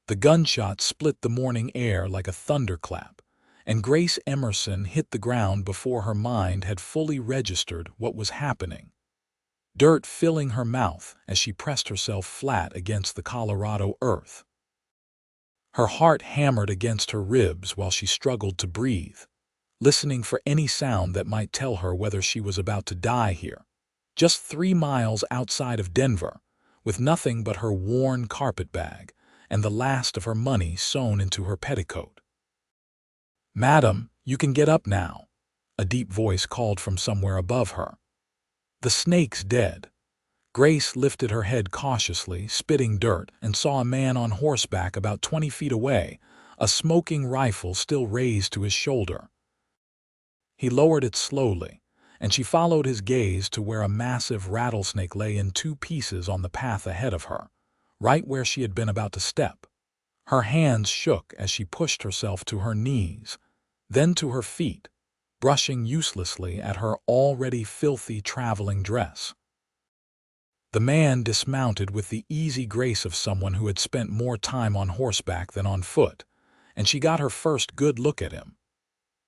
The gunshot split the morning air like a thunderclap, and Grace Emerson hit the ground before her mind had fully registered what was happening. Dirt filling her mouth as she pressed herself flat against the Colorado earth. Her heart hammered against her ribs while she struggled to breathe, listening for any sound that might tell her whether she was about to die here. Just 3 miles outside of Denver, with nothing but her worn carpetbag and the last of her money sewn into her petticoat. "Madam, you can get up now," a deep voice called from somewhere above her. "The snake's dead." Grace lifted her head cautiously, spitting dirt, and saw a man on horseback about 20 feet away, a smoking rifle still raised to his shoulder. He lowered it slowly, and she followed his gaze to where a massive rattlesnake lay in 2 pieces on the path ahead of her, right where she had been about to step. Her hands shook as she pushed herself to her knees, then to her feet, brushing uselessly at her already filthy traveling dress. The man dismounted with the easy grace of someone who had spent more time on horseback than on foot, and she got her first good look at him.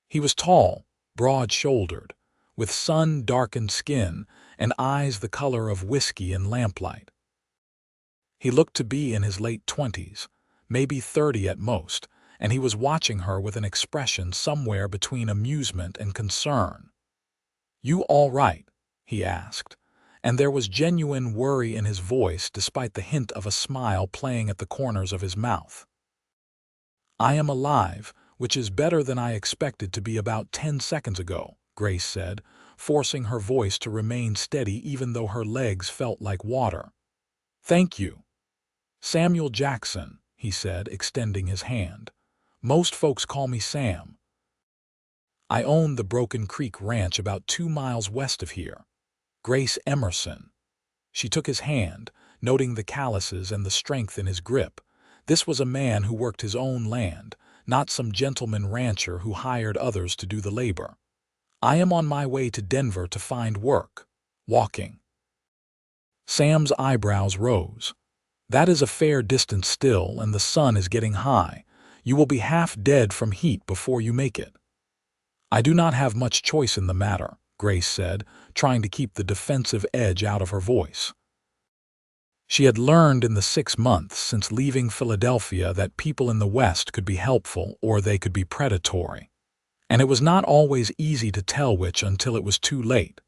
He was tall, broad-shouldered, with sun-darkened skin and eyes the color of whiskey in lamplight. He looked to be in his late 20s, maybe 30 at most, and he was watching her with an expression somewhere between amusement and concern. "You all right?" he asked, and there was genuine worry in his voice despite the hint of a smile playing at the corners of his mouth. "I am alive, which is better than I expected to be about 10 seconds ago," Grace said, forcing her voice to remain steady even though her legs felt like water. "Thank you." "Samuel Jackson," he said, extending his hand. "Most folks call me Sam. I own the Broken Creek Ranch about 2 miles west of here." Grace Emerson. She took his hand, noting the calluses and the strength in his grip. This was a man who worked his own land, not some gentleman rancher who hired others to do the labor. "I am on my way to Denver to find work. Walking." Sam's eyebrows rose. "That is a fair distance still, and the sun is getting high. You will be half dead from heat before you make it." "I do not have much choice in the matter," Grace said, trying to keep the defensive edge out of her voice. She had learned in the 6 months since leaving Philadelphia that people in the West could be helpful or they could be predatory. And it was not always easy to tell which until it was too late.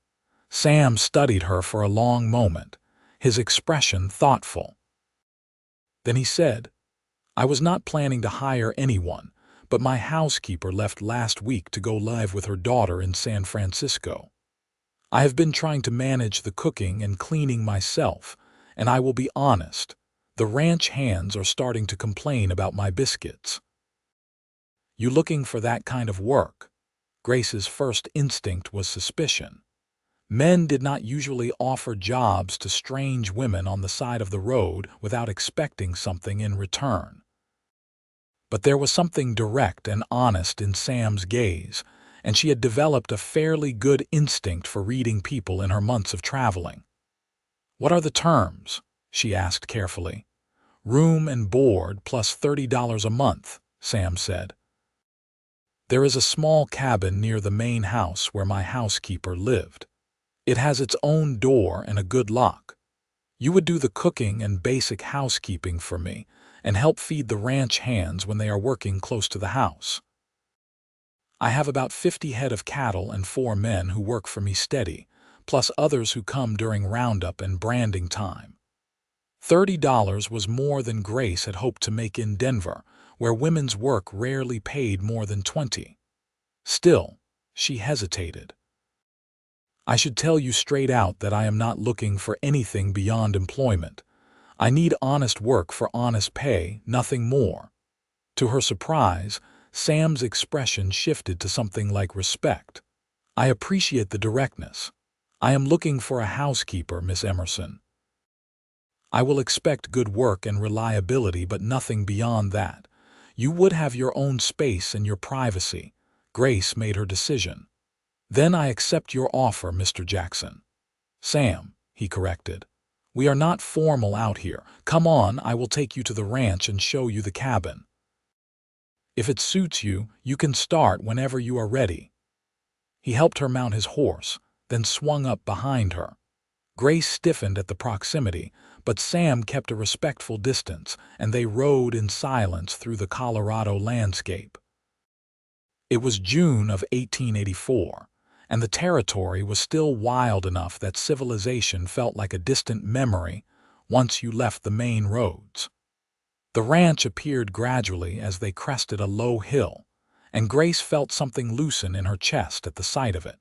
Sam studied her for a long moment, his expression thoughtful. Then he said, "I was not planning to hire anyone, but my housekeeper left last week to go live with her daughter in San Francisco. I have been trying to manage the cooking and cleaning myself, and I will be honest, the ranch hands are starting to complain about my biscuits." "You looking for that kind of work?" Grace's first instinct was suspicion. Men did not usually offer jobs to strange women on the side of the road without expecting something in return. But there was something direct and honest in Sam's gaze, and she had developed a fairly good instinct for reading people in her months of traveling. "What are the terms?" she asked carefully. "Room and board plus $30 a month," Sam said. "There is a small cabin near the main house where my housekeeper lived. It has its own door and a good lock. You would do the cooking and basic housekeeping for me and help feed the ranch hands when they are working close to the house. I have about 50 head of cattle and 4 men who work for me steady, plus others who come during roundup and branding time." $30 was more than Grace had hoped to make in Denver, where women's work rarely paid more than 20. Still, she hesitated. "I should tell you straight out that I am not looking for anything beyond employment. I need honest work for honest pay, nothing more." To her surprise, Sam's expression shifted to something like respect. "I appreciate the directness. I am looking for a housekeeper, Miss Emerson. I will expect good work and reliability, but nothing beyond that. You would have your own space and your privacy." Grace made her decision. "Then I accept your offer, Mr. Jackson." "Sam," he corrected. We are not formal out here. Come on, I will take you to the ranch and show you the cabin. If it suits you, you can start whenever you are ready." He helped her mount his horse, then swung up behind her. Grace stiffened at the proximity, but Sam kept a respectful distance, and they rode in silence through the Colorado landscape. It was June of 1884, and the territory was still wild enough that civilization felt like a distant memory once you left the main roads. The ranch appeared gradually as they crested a low hill, and Grace felt something loosen in her chest at the sight of it.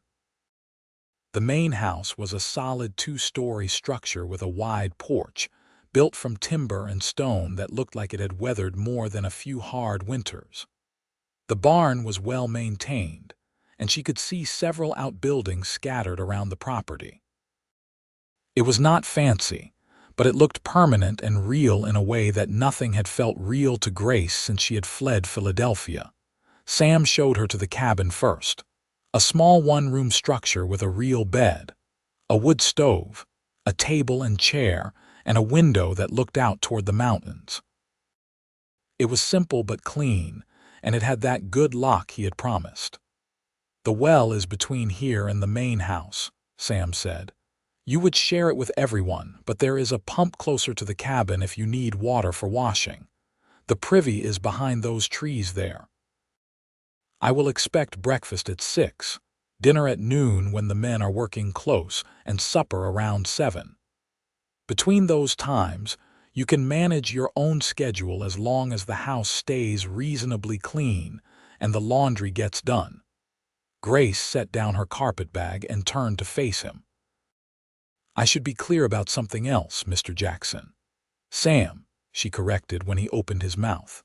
The main house was a solid two-story structure with a wide porch, built from timber and stone that looked like it had weathered more than a few hard winters. The barn was well maintained, and she could see several outbuildings scattered around the property. It was not fancy, but it looked permanent and real in a way that nothing had felt real to Grace since she had fled Philadelphia. Sam showed her to the cabin first. A small one-room structure with a real bed, a wood stove, a table and chair, and a window that looked out toward the mountains. It was simple but clean, and it had that good lock he had promised. "The well is between here and the main house," Sam said. "You would share it with everyone, but there is a pump closer to the cabin if you need water for washing. The privy is behind those trees there. I will expect breakfast at 6, dinner at noon when the men are working close, and supper around 7. Between those times, you can manage your own schedule as long as the house stays reasonably clean and the laundry gets done." Grace set down her carpetbag and turned to face him. "I should be clear about something else, Mr. Jackson." "Sam," she corrected when he opened his mouth.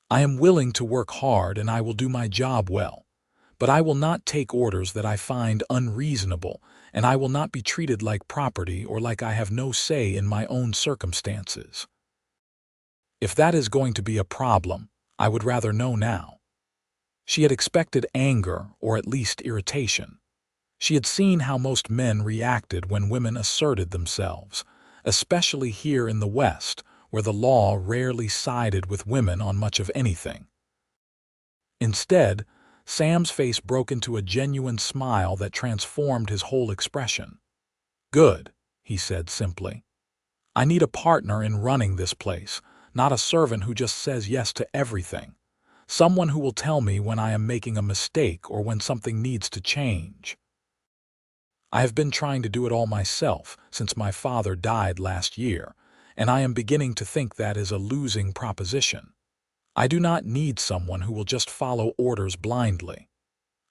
"I am willing to work hard and I will do my job well, but I will not take orders that I find unreasonable, and I will not be treated like property or like I have no say in my own circumstances. If that is going to be a problem, I would rather know now." She had expected anger or at least irritation. She had seen how most men reacted when women asserted themselves, especially here in the West, where the law rarely sided with women on much of anything. Instead, Sam's face broke into a genuine smile that transformed his whole expression. "Good," he said simply. "I need a partner in running this place, not a servant who just says yes to everything. Someone who will tell me when I am making a mistake or when something needs to change. I have been trying to do it all myself since my father died last year, and I am beginning to think that is a losing proposition. I do not need someone who will just follow orders blindly.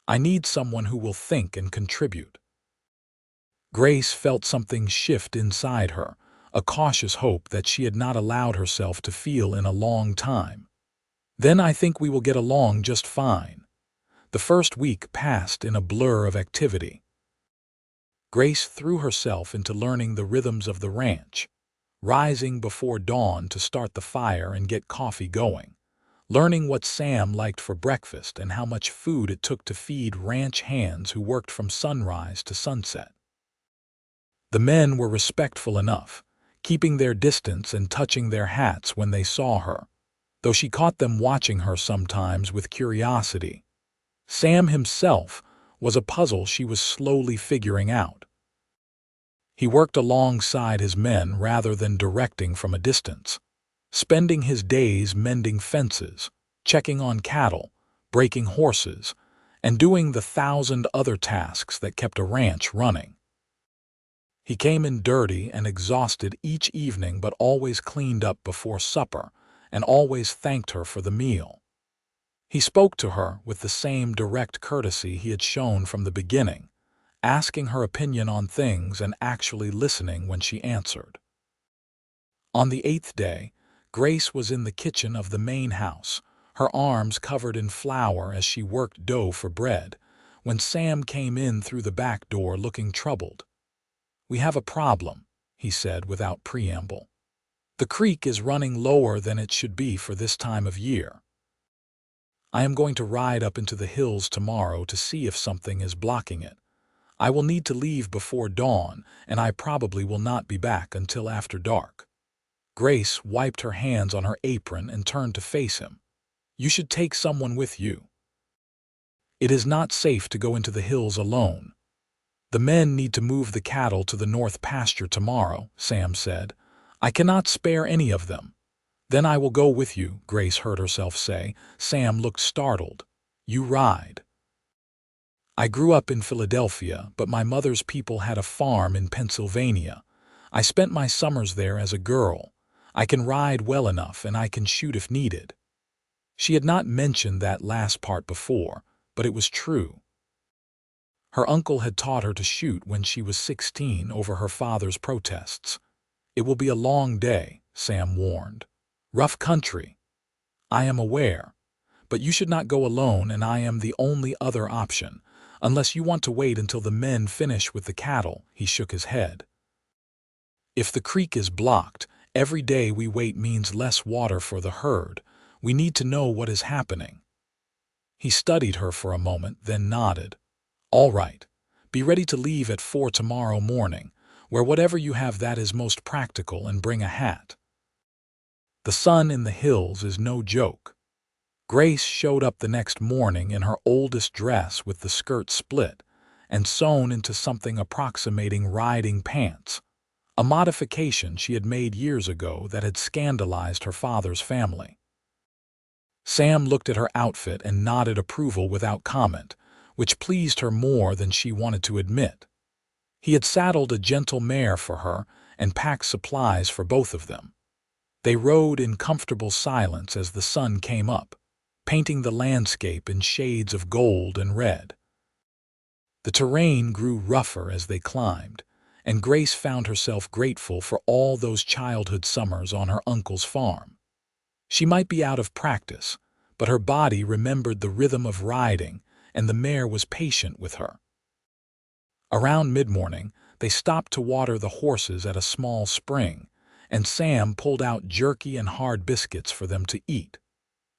I need someone who will think and contribute." Grace felt something shift inside her, a cautious hope that she had not allowed herself to feel in a long time. "Then I think we will get along just fine." The first week passed in a blur of activity. Grace threw herself into learning the rhythms of the ranch, rising before dawn to start the fire and get coffee going, learning what Sam liked for breakfast and how much food it took to feed ranch hands who worked from sunrise to sunset. The men were respectful enough, keeping their distance and touching their hats when they saw her, though she caught them watching her sometimes with curiosity. Sam himself was a puzzle she was slowly figuring out. He worked alongside his men rather than directing from a distance, spending his days mending fences, checking on cattle, breaking horses, and doing the 1,000 other tasks that kept a ranch running. He came in dirty and exhausted each evening, but always cleaned up before supper and always thanked her for the meal. He spoke to her with the same direct courtesy he had shown from the beginning, asking her opinion on things and actually listening when she answered. On the 8th day, Grace was in the kitchen of the main house, her arms covered in flour as she worked dough for bread, when Sam came in through the back door looking troubled. "We have a problem," he said without preamble. "The creek is running lower than it should be for this time of year. I am going to ride up into the hills tomorrow to see if something is blocking it. I will need to leave before dawn, and I probably will not be back until after dark." Grace wiped her hands on her apron and turned to face him. "You should take someone with you. It is not safe to go into the hills alone." "The men need to move the cattle to the north pasture tomorrow," Sam said. "I cannot spare any of them." "Then I will go with you," Grace heard herself say. Sam looked startled. "You ride?" "I grew up in Philadelphia, but my mother's people had a farm in Pennsylvania. I spent my summers there as a girl. I can ride well enough, and I can shoot if needed." She had not mentioned that last part before, but it was true. Her uncle had taught her to shoot when she was 16 over her father's protests. "It will be a long day," Sam warned. "Rough country." "I am aware. But you should not go alone, and I am the only other option, unless you want to wait until the men finish with the cattle." He shook his head. "If the creek is blocked, every day we wait means less water for the herd. We need to know what is happening." He studied her for a moment, then nodded. "All right. Be ready to leave at 4 tomorrow morning. Wear whatever you have that is most practical, and bring a hat. The sun in the hills is no joke." Grace showed up the next morning in her oldest dress with the skirt split and sewn into something approximating riding pants, a modification she had made years ago that had scandalized her father's family. Sam looked at her outfit and nodded approval without comment, which pleased her more than she wanted to admit. He had saddled a gentle mare for her and packed supplies for both of them. They rode in comfortable silence as the sun came up, painting the landscape in shades of gold and red. The terrain grew rougher as they climbed, and Grace found herself grateful for all those childhood summers on her uncle's farm. She might be out of practice, but her body remembered the rhythm of riding, and the mare was patient with her. Around mid-morning, they stopped to water the horses at a small spring, and Sam pulled out jerky and hard biscuits for them to eat.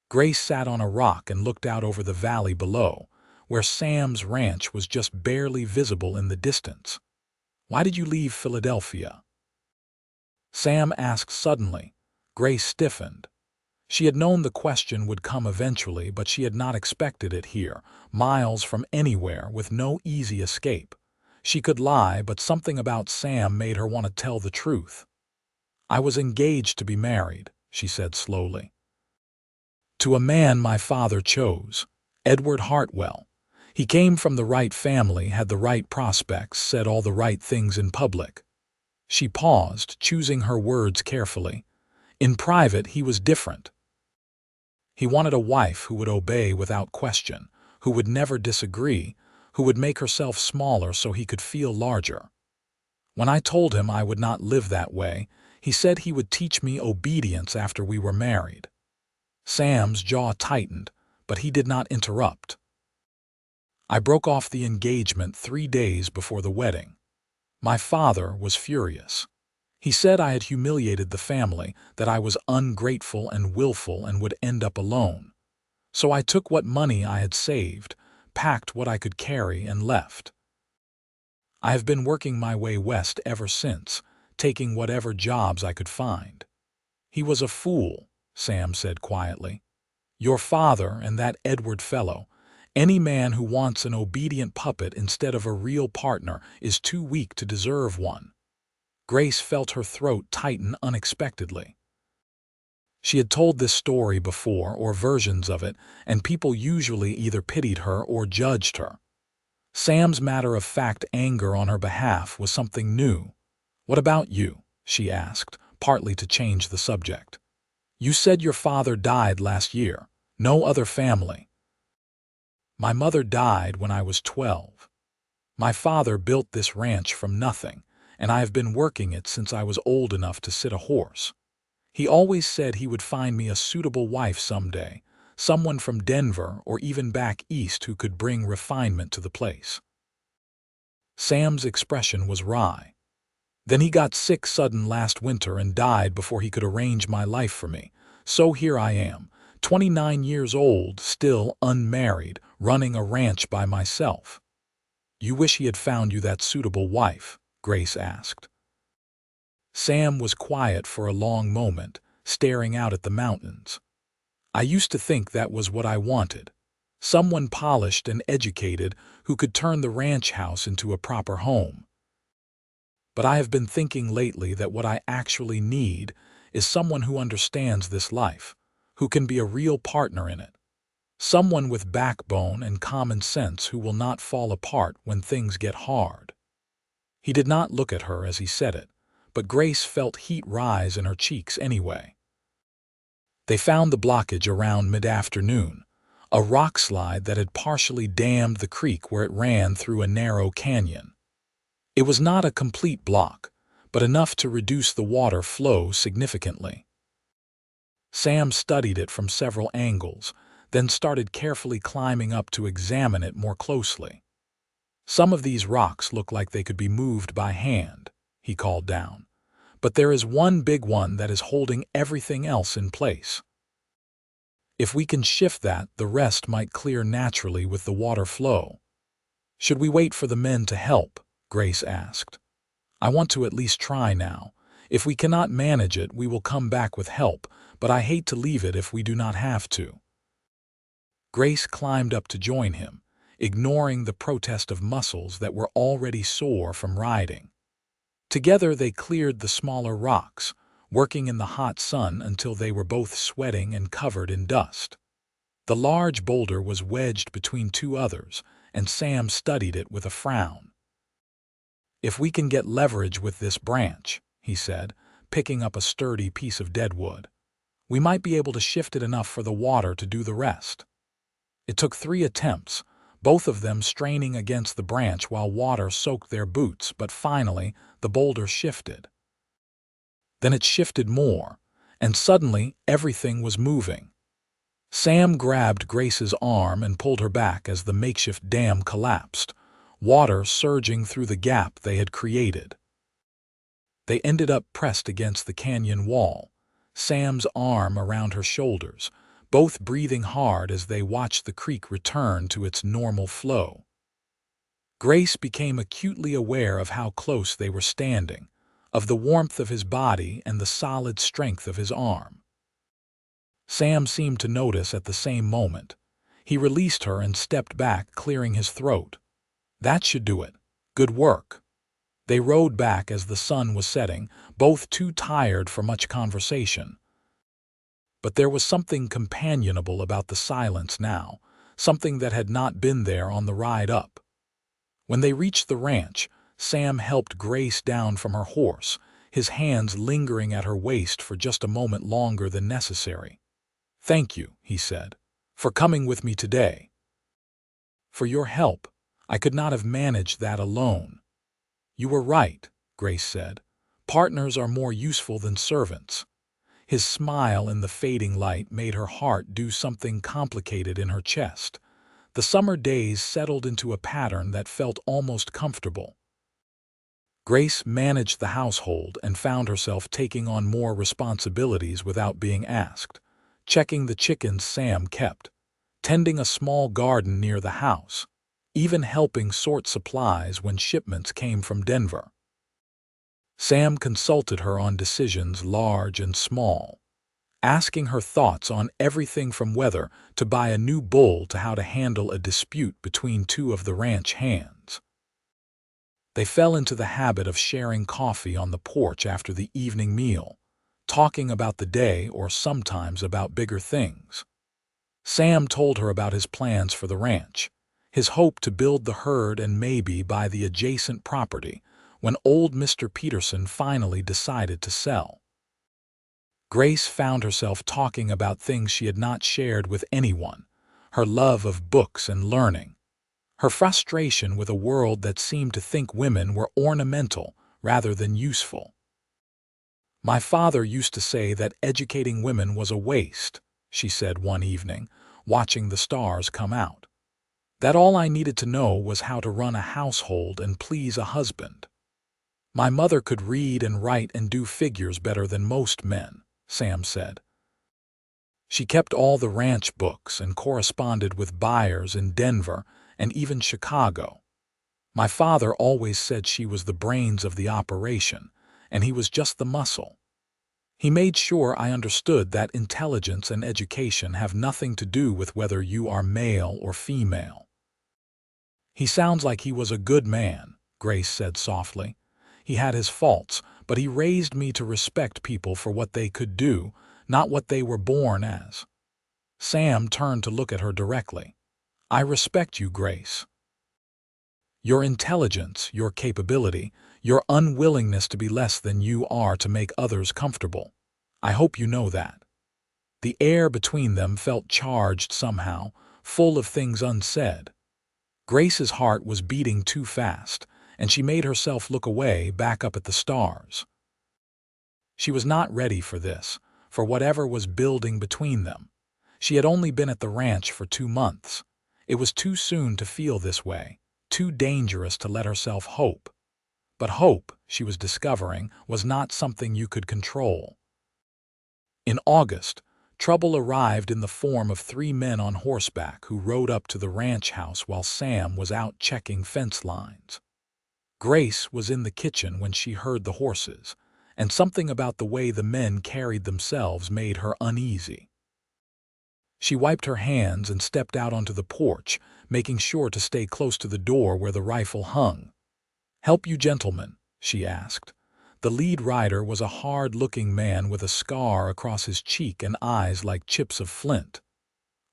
Grace sat on a rock and looked out over the valley below, where Sam's ranch was just barely visible in the distance. "Why did you leave Philadelphia?" Sam asked suddenly. Grace stiffened. She had known the question would come eventually, but she had not expected it here, miles from anywhere, with no easy escape. She could lie, but something about Sam made her want to tell the truth. "I was engaged to be married," she said slowly. "To a man my father chose, Edward Hartwell. He came from the right family, had the right prospects, said all the right things in public." She paused, choosing her words carefully. "In private, he was different. He wanted a wife who would obey without question, who would never disagree, who would make herself smaller so he could feel larger. When I told him I would not live that way, he said he would teach me obedience after we were married." Sam's jaw tightened, but he did not interrupt. "I broke off the engagement 3 days before the wedding. My father was furious. He said I had humiliated the family, that I was ungrateful and willful and would end up alone. So I took what money I had saved, packed what I could carry, and left. I have been working my way west ever since, taking whatever jobs I could find." "He was a fool," Sam said quietly. "Your father and that Edward fellow. Any man who wants an obedient puppet instead of a real partner is too weak to deserve one." Grace felt her throat tighten unexpectedly. She had told this story before, or versions of it, and people usually either pitied her or judged her. Sam's matter-of-fact anger on her behalf was something new. "What about you?" she asked, partly to change the subject. "You said your father died last year. No other family." "My mother died when I was 12. My father built this ranch from nothing, and I have been working it since I was old enough to sit a horse. He always said he would find me a suitable wife someday, someone from Denver or even back east who could bring refinement to the place." Sam's expression was wry. "Then he got sick sudden last winter and died before he could arrange my life for me. So here I am, 29 years old, still unmarried, running a ranch by myself." You wish he had found you that suitable wife? Grace asked. Sam was quiet for a long moment, staring out at the mountains. I used to think that was what I wanted. Someone polished and educated who could turn the ranch house into a proper home. But I have been thinking lately that what I actually need is someone who understands this life, who can be a real partner in it. Someone with backbone and common sense who will not fall apart when things get hard. He did not look at her as he said it, but Grace felt heat rise in her cheeks anyway. They found the blockage around mid-afternoon, a rock slide that had partially dammed the creek where it ran through a narrow canyon. It was not a complete block, but enough to reduce the water flow significantly. Sam studied it from several angles, then started carefully climbing up to examine it more closely. Some of these rocks look like they could be moved by hand, he called down, but there is one big one that is holding everything else in place. If we can shift that, the rest might clear naturally with the water flow. Should we wait for the men to help? Grace asked. I want to at least try now. If we cannot manage it, we will come back with help, but I hate to leave it if we do not have to. Grace climbed up to join him, ignoring the protest of muscles that were already sore from riding. Together they cleared the smaller rocks, working in the hot sun until they were both sweating and covered in dust. The large boulder was wedged between two others, and Sam studied it with a frown. If we can get leverage with this branch, he said, picking up a sturdy piece of deadwood, we might be able to shift it enough for the water to do the rest. It took 3 attempts, both of them straining against the branch while water soaked their boots, but finally the boulder shifted. Then it shifted more, and suddenly everything was moving. Sam grabbed Grace's arm and pulled her back as the makeshift dam collapsed, water surging through the gap they had created. They ended up pressed against the canyon wall, Sam's arm around her shoulders, both breathing hard as they watched the creek return to its normal flow. Grace became acutely aware of how close they were standing, of the warmth of his body and the solid strength of his arm. Sam seemed to notice at the same moment. He released her and stepped back, clearing his throat. That should do it. Good work. They rode back as the sun was setting, both too tired for much conversation. But there was something companionable about the silence now, something that had not been there on the ride up. When they reached the ranch, Sam helped Grace down from her horse, his hands lingering at her waist for just a moment longer than necessary. Thank you, he said, for coming with me today. For your help. I could not have managed that alone. You were right, Grace said. Partners are more useful than servants. His smile in the fading light made her heart do something complicated in her chest. The summer days settled into a pattern that felt almost comfortable. Grace managed the household and found herself taking on more responsibilities without being asked, checking the chickens Sam kept, tending a small garden near the house, even helping sort supplies when shipments came from Denver. Sam consulted her on decisions large and small, asking her thoughts on everything from whether to buy a new bull to how to handle a dispute between two of the ranch hands. They fell into the habit of sharing coffee on the porch after the evening meal, talking about the day or sometimes about bigger things. Sam told her about his plans for the ranch, his hope to build the herd and maybe buy the adjacent property when old Mr. Peterson finally decided to sell. Grace found herself talking about things she had not shared with anyone, her love of books and learning, her frustration with a world that seemed to think women were ornamental rather than useful. My father used to say that educating women was a waste, she said one evening, watching the stars come out. That all I needed to know was how to run a household and please a husband. My mother could read and write and do figures better than most men, Sam said. She kept all the ranch books and corresponded with buyers in Denver and even Chicago. My father always said she was the brains of the operation, and he was just the muscle. He made sure I understood that intelligence and education have nothing to do with whether you are male or female. He sounds like he was a good man, Grace said softly. He had his faults, but he raised me to respect people for what they could do, not what they were born as. Sam turned to look at her directly. I respect you, Grace. Your intelligence, your capability, your unwillingness to be less than you are to make others comfortable. I hope you know that. The air between them felt charged somehow, full of things unsaid. Grace's heart was beating too fast, and she made herself look away, back up at the stars. She was not ready for this, for whatever was building between them. She had only been at the ranch for 2 months. It was too soon to feel this way, too dangerous to let herself hope. But hope, she was discovering, was not something you could control. In August, trouble arrived in the form of 3 men on horseback who rode up to the ranch house while Sam was out checking fence lines. Grace was in the kitchen when she heard the horses, and something about the way the men carried themselves made her uneasy. She wiped her hands and stepped out onto the porch, making sure to stay close to the door where the rifle hung. "Help you gentlemen?" she asked. The lead rider was a hard-looking man with a scar across his cheek and eyes like chips of flint.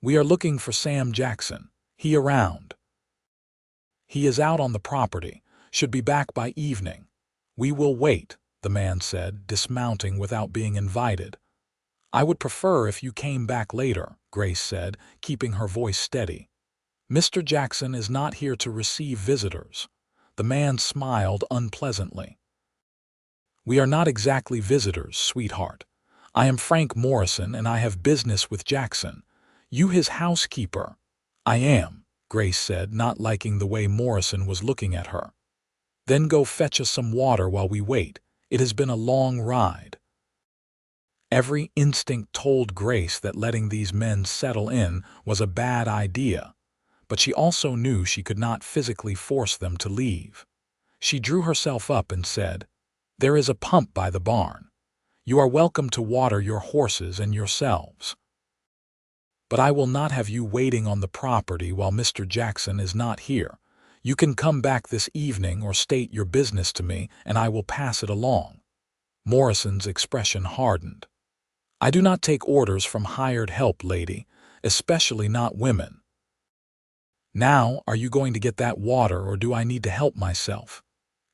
"We are looking for Sam Jackson. He around?" "He is out on the property. Should be back by evening." "We will wait," the man said, dismounting without being invited. "I would prefer if you came back later," Grace said, keeping her voice steady. "Mr. Jackson is not here to receive visitors." The man smiled unpleasantly. "We are not exactly visitors, sweetheart. I am Frank Morrison, and I have business with Jackson. You his housekeeper." "I am," Grace said, not liking the way Morrison was looking at her. "Then go fetch us some water while we wait. It has been a long ride." Every instinct told Grace that letting these men settle in was a bad idea, but she also knew she could not physically force them to leave. She drew herself up and said, "There is a pump by the barn. You are welcome to water your horses and yourselves. But I will not have you waiting on the property while Mr. Jackson is not here. You can come back this evening or state your business to me, and I will pass it along." Morrison's expression hardened. "I do not take orders from hired help, lady, especially not women. Now, are you going to get that water, or do I need to help myself?"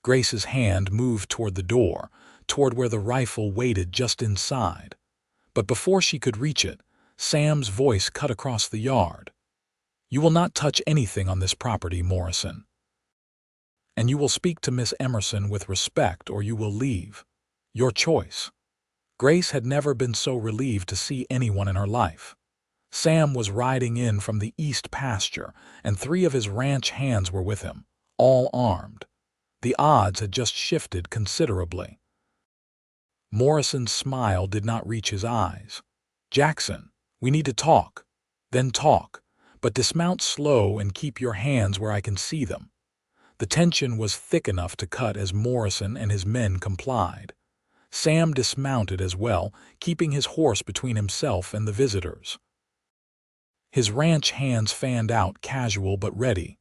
Grace's hand moved toward the door, toward where the rifle waited just inside. But before she could reach it, Sam's voice cut across the yard. "You will not touch anything on this property, Morrison. And you will speak to Miss Emerson with respect, or you will leave. Your choice." Grace had never been so relieved to see anyone in her life. Sam was riding in from the east pasture, and 3 of his ranch hands were with him, all armed. The odds had just shifted considerably. Morrison's smile did not reach his eyes. "Jackson, we need to talk." "Then talk, but dismount slow and keep your hands where I can see them." The tension was thick enough to cut as Morrison and his men complied. Sam dismounted as well, keeping his horse between himself and the visitors. His ranch hands fanned out, casual but ready.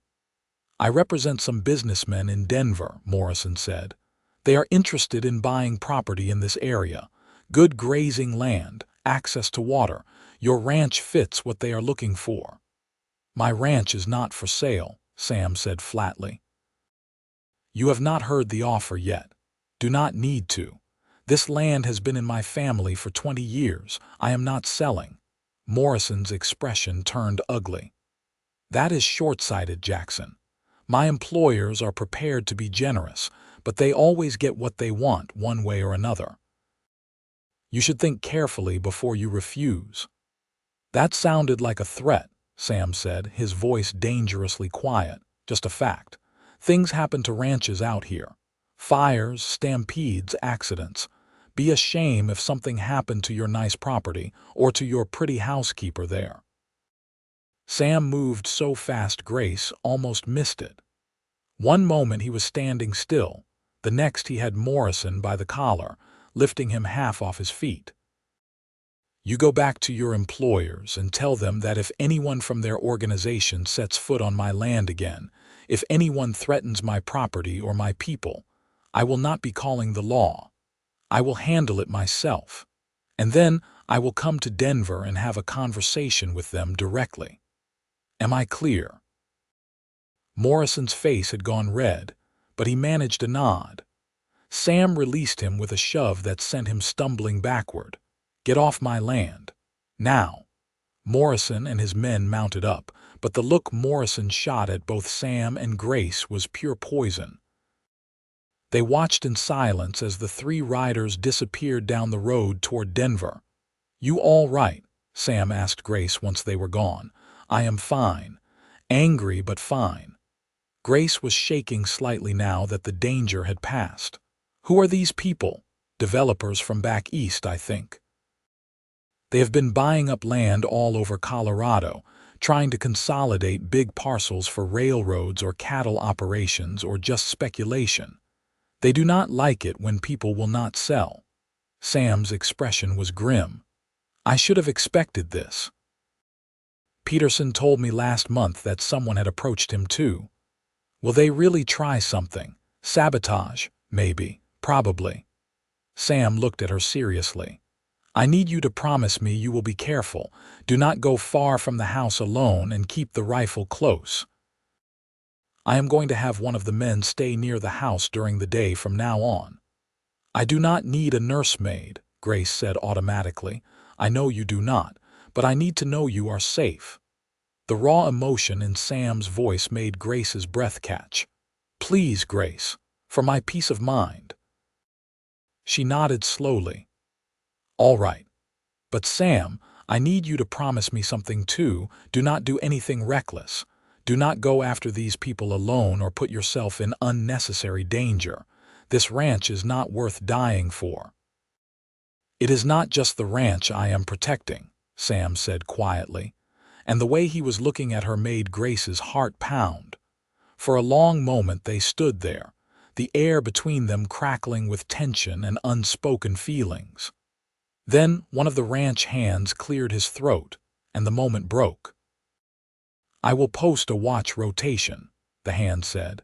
"I represent some businessmen in Denver," Morrison said. "They are interested in buying property in this area. Good grazing land, access to water. Your ranch fits what they are looking for." "My ranch is not for sale," Sam said flatly. "You have not heard the offer yet. Do not need to. This land has been in my family for 20 years. I am not selling." Morrison's expression turned ugly. "That is short-sighted, Jackson. My employers are prepared to be generous, but they always get what they want one way or another. You should think carefully before you refuse." "That sounded like a threat," Sam said, his voice dangerously quiet. "Just a fact. Things happen to ranches out here. Fires, stampedes, accidents. Be a shame if something happened to your nice property or to your pretty housekeeper there." Sam moved so fast Grace almost missed it. One moment he was standing still, the next he had Morrison by the collar, lifting him half off his feet. "You go back to your employers and tell them that if anyone from their organization sets foot on my land again, if anyone threatens my property or my people, I will not be calling the law. I will handle it myself. And then I will come to Denver and have a conversation with them directly. Am I clear?" Morrison's face had gone red, but he managed a nod. Sam released him with a shove that sent him stumbling backward. "Get off my land. Now." Morrison and his men mounted up, but the look Morrison shot at both Sam and Grace was pure poison. They watched in silence as the three riders disappeared down the road toward Denver. "You all right?" Sam asked Grace once they were gone. "I am fine. Angry, but fine." Grace was shaking slightly now that the danger had passed. "Who are these people?" "Developers from back east, I think. They have been buying up land all over Colorado, trying to consolidate big parcels for railroads or cattle operations or just speculation. They do not like it when people will not sell." Sam's expression was grim. "I should have expected this. Peterson told me last month that someone had approached him too. Will they really try something? Sabotage, maybe, probably." Sam looked at her seriously. "I need you to promise me you will be careful. Do not go far from the house alone and keep the rifle close. I am going to have one of the men stay near the house during the day from now on." "I do not need a nursemaid," Grace said automatically. "I know you do not, but I need to know you are safe." The raw emotion in Sam's voice made Grace's breath catch. "Please, Grace, for my peace of mind." She nodded slowly. "All right. But Sam, I need you to promise me something too. Do not do anything reckless. Do not go after these people alone or put yourself in unnecessary danger. This ranch is not worth dying for." "It is not just the ranch I am protecting," Sam said quietly, and the way he was looking at her made Grace's heart pound. For a long moment they stood there, the air between them crackling with tension and unspoken feelings. Then one of the ranch hands cleared his throat, and the moment broke. "I will post a watch rotation," the hand said.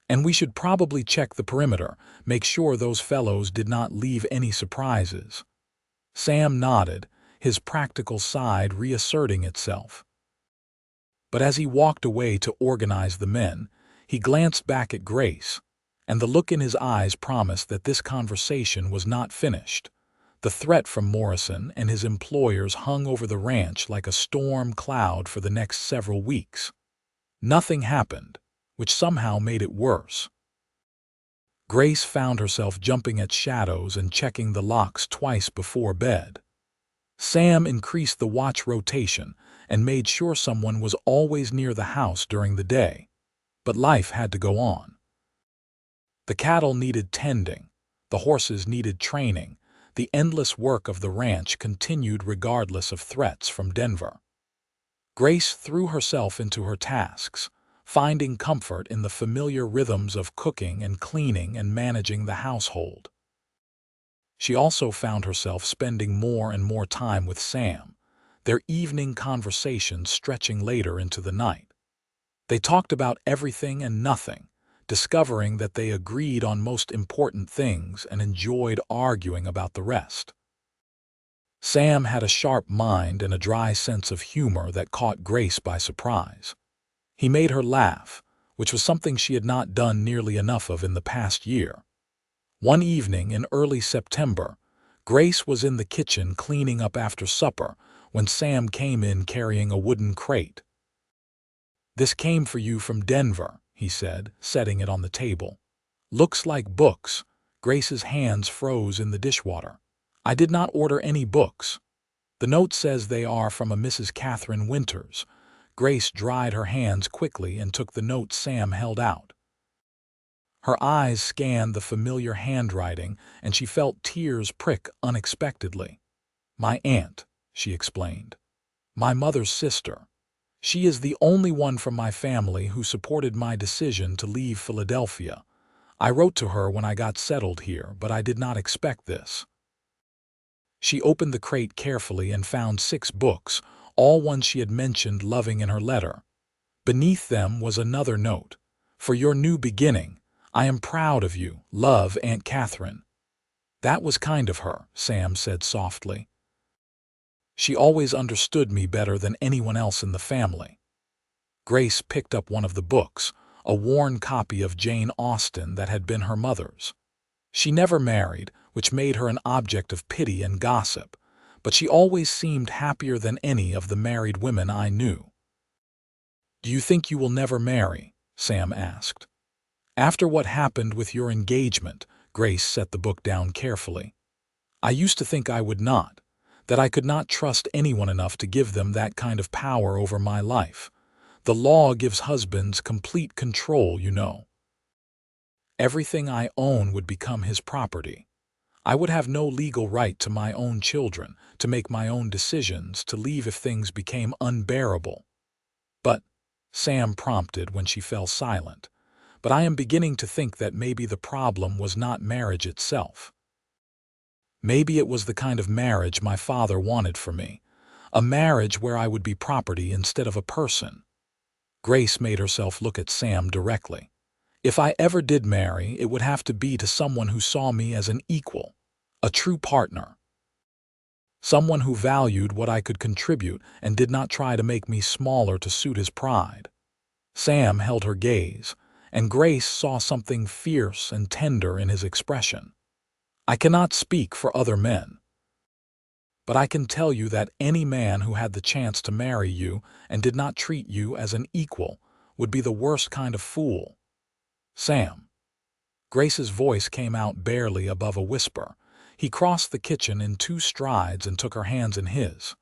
"And we should probably check the perimeter, make sure those fellows did not leave any surprises." Sam nodded, his practical side reasserting itself. But as he walked away to organize the men, he glanced back at Grace, and the look in his eyes promised that this conversation was not finished. The threat from Morrison and his employers hung over the ranch like a storm cloud for the next several weeks. Nothing happened, which somehow made it worse. Grace found herself jumping at shadows and checking the locks twice before bed. Sam increased the watch rotation and made sure someone was always near the house during the day. But life had to go on. The cattle needed tending, the horses needed training, the endless work of the ranch continued regardless of threats from Denver. Grace threw herself into her tasks, finding comfort in the familiar rhythms of cooking and cleaning and managing the household. She also found herself spending more and more time with Sam, their evening conversations stretching later into the night. They talked about everything and nothing, discovering that they agreed on most important things and enjoyed arguing about the rest. Sam had a sharp mind and a dry sense of humor that caught Grace by surprise. He made her laugh, which was something she had not done nearly enough of in the past year. One evening in early September, Grace was in the kitchen cleaning up after supper when Sam came in carrying a wooden crate. "This came for you from Denver," he said, setting it on the table. "Looks like books." Grace's hands froze in the dishwater. "I did not order any books. The note says they are from a Mrs. Catherine Winters." Grace dried her hands quickly and took the note Sam held out. Her eyes scanned the familiar handwriting, and she felt tears prick unexpectedly. "My aunt," she explained. "My mother's sister. She is the only one from my family who supported my decision to leave Philadelphia. I wrote to her when I got settled here, but I did not expect this." She opened the crate carefully and found 6 books, all ones she had mentioned loving in her letter. Beneath them was another note. "For your new beginning, I am proud of you. Love, Aunt Catherine." "That was kind of her," Sam said softly. "She always understood me better than anyone else in the family." Grace picked up one of the books, a worn copy of Jane Austen that had been her mother's. She never married, which made her an object of pity and gossip, but she always seemed happier than any of the married women I knew. "Do you think you will never marry?" Sam asked. "After what happened with your engagement," Grace set the book down carefully. "I used to think I would not, that I could not trust anyone enough to give them that kind of power over my life. The law gives husbands complete control, you know. Everything I own would become his property. I would have no legal right to my own children, to make my own decisions, to leave if things became unbearable." "But," Sam prompted when she fell silent, "but I am beginning to think that maybe the problem was not marriage itself. Maybe it was the kind of marriage my father wanted for me, a marriage where I would be property instead of a person." Grace made herself look at Sam directly. "If I ever did marry, it would have to be to someone who saw me as an equal, a true partner. Someone who valued what I could contribute and did not try to make me smaller to suit his pride." Sam held her gaze, and Grace saw something fierce and tender in his expression. "I cannot speak for other men, but I can tell you that any man who had the chance to marry you and did not treat you as an equal would be the worst kind of fool." "Sam." Grace's voice came out barely above a whisper. He crossed the kitchen in 2 strides and took her hands in his.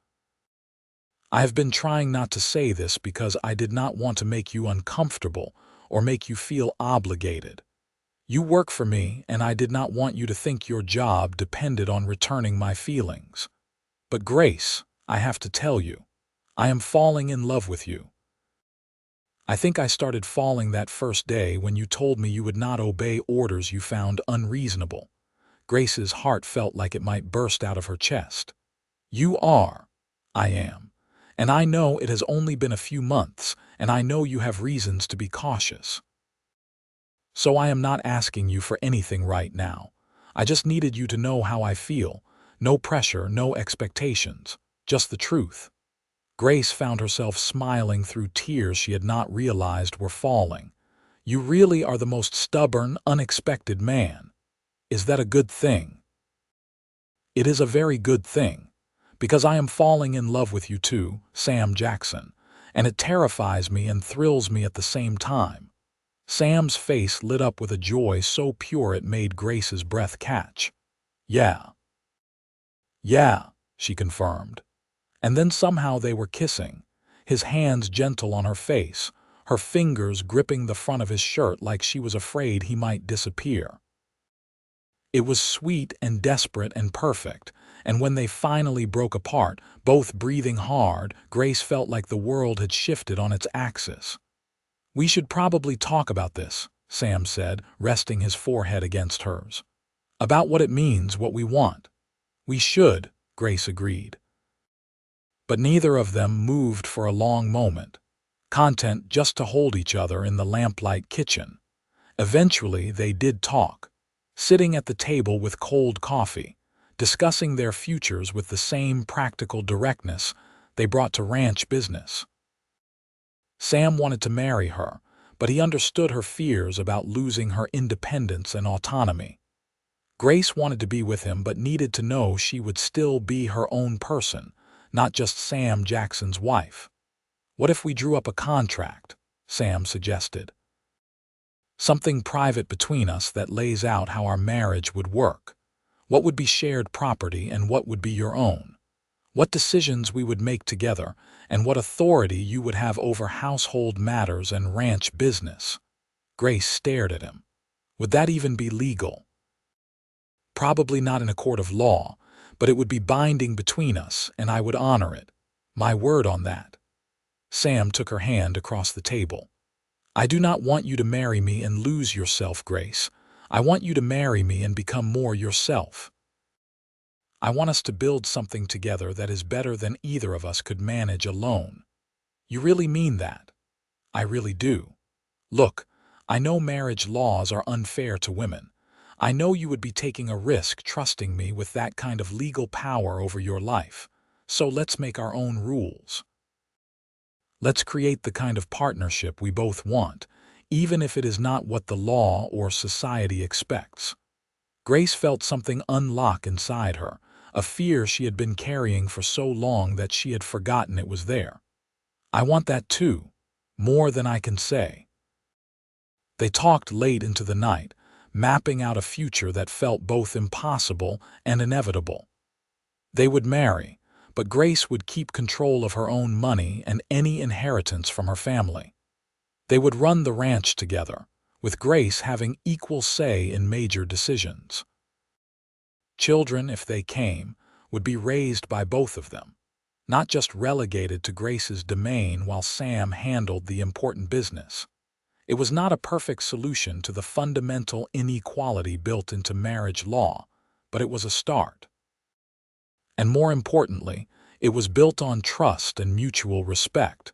"I have been trying not to say this because I did not want to make you uncomfortable or make you feel obligated. You work for me, and I did not want you to think your job depended on returning my feelings. But Grace, I have to tell you, I am falling in love with you. I think I started falling that first day when you told me you would not obey orders you found unreasonable." Grace's heart felt like it might burst out of her chest. "You are. I am. And I know it has only been a few months, and I know you have reasons to be cautious. So I am not asking you for anything right now. I just needed you to know how I feel. No pressure, no expectations, just the truth." Grace found herself smiling through tears she had not realized were falling. "You really are the most stubborn, unexpected man. Is that a good thing?" "It is a very good thing, because I am falling in love with you too, Sam Jackson, and it terrifies me and thrills me at the same time." Sam's face lit up with a joy so pure it made Grace's breath catch. "Yeah. Yeah," she confirmed. And then somehow they were kissing, his hands gentle on her face, her fingers gripping the front of his shirt like she was afraid he might disappear. It was sweet and desperate and perfect, and when they finally broke apart, both breathing hard, Grace felt like the world had shifted on its axis. "We should probably talk about this," Sam said, resting his forehead against hers. "About what it means, what we want." "We should," Grace agreed. But neither of them moved for a long moment, content just to hold each other in the lamplight kitchen. Eventually they did talk, sitting at the table with cold coffee, discussing their futures with the same practical directness they brought to ranch business. Sam wanted to marry her, but he understood her fears about losing her independence and autonomy. Grace wanted to be with him but needed to know she would still be her own person, not just Sam Jackson's wife. "What if we drew up a contract?" Sam suggested. "Something private between us that lays out how our marriage would work. What would be shared property and what would be your own. What decisions we would make together, and what authority you would have over household matters and ranch business." Grace stared at him. "Would that even be legal?" "Probably not in a court of law, but it would be binding between us, and I would honor it. My word on that." Sam took her hand across the table. I do not want you to marry me and lose yourself, Grace. I want you to marry me and become more yourself. I want us to build something together that is better than either of us could manage alone. You really mean that? I really do. Look, I know marriage laws are unfair to women. I know you would be taking a risk trusting me with that kind of legal power over your life. So let's make our own rules. Let's create the kind of partnership we both want, even if it is not what the law or society expects. Grace felt something unlock inside her, a fear she had been carrying for so long that she had forgotten it was there. I want that too, more than I can say. They talked late into the night, mapping out a future that felt both impossible and inevitable. They would marry, but Grace would keep control of her own money and any inheritance from her family. They would run the ranch together, with Grace having equal say in major decisions. Children, if they came, would be raised by both of them, not just relegated to Grace's domain while Sam handled the important business. It was not a perfect solution to the fundamental inequality built into marriage law, but it was a start. And more importantly, it was built on trust and mutual respect,